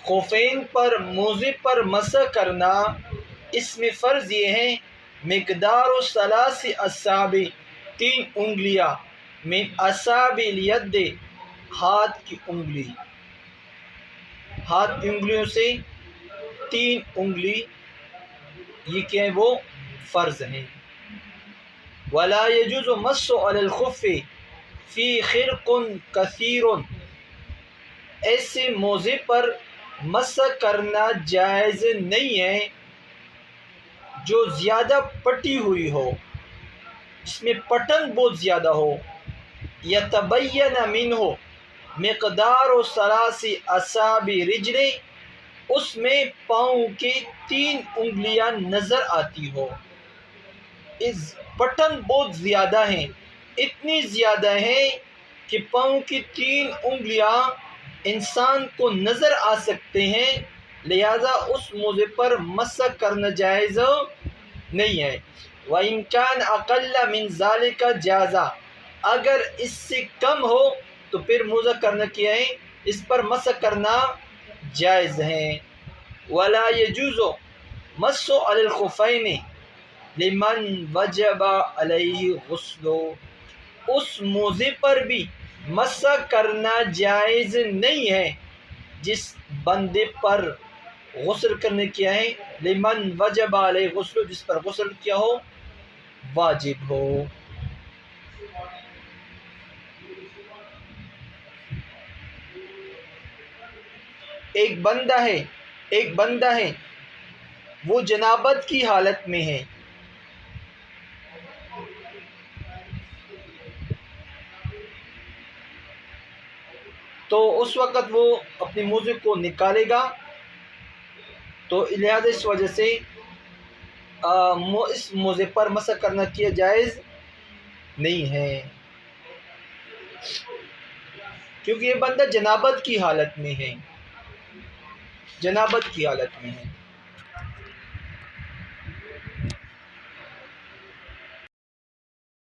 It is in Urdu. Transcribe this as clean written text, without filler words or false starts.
خفین پر موزے پر مسح کرنا، اس میں فرض یہ ہے مقدار و ثلاث اصابع 3 انگلیاں، من اصابع الید ہاتھ کی انگلی، ہاتھ کی انگلیوں سے 3 انگلی، یہ کیا ہے وہ فرض ہیں۔ ولا يجوز مس علی الخف فی خرق کثیر، ایسے موزے پر مسح کرنا جائز نہیں ہے جو زیادہ پٹی ہوئی ہو، جس میں پٹن بہت زیادہ ہو، یتبین منہ مقدار و ثلاث اصابع رجل، اس میں پاؤں کے 3 انگلیاں نظر آتی ہو، اس پٹن بہت زیادہ ہیں، اتنی زیادہ ہیں کہ پاؤں کی 3 انگلیاں انسان کو نظر آ سکتے ہیں، لہذا اس موزے پر مسح کرنا جائز نہیں ہے۔ وَإِنْ كَانَ أَقَلَّ مِنْ ذَلِكَ جَازَ، اگر اس سے کم ہو تو پھر موزہ کرنا کیا ہے، اس پر مسح کرنا جائز ہے۔ وَلَا يَجُوزُ مَسُّ عَلَى الْخُفَّيْنِ لِمَنْ وَجَبَ عَلَيْهِ غُسْلُ، اس موزے پر بھی مسح کرنا جائز نہیں ہے جس بندے پر غسل کرنے کیا ہے، لمن وجب علیہ غسل، جس پر غسل کیا ہو واجب ہو۔ ایک بندہ ہے وہ جنابت کی حالت میں ہے، تو اس وقت وہ اپنے موزے کو نکالے گا، تو لہذا اس وجہ سے اس موزے پر مسح کرنا کیا جائز نہیں ہے، کیونکہ یہ بندہ جنابت کی حالت میں ہے، جنابت کی حالت میں ہے۔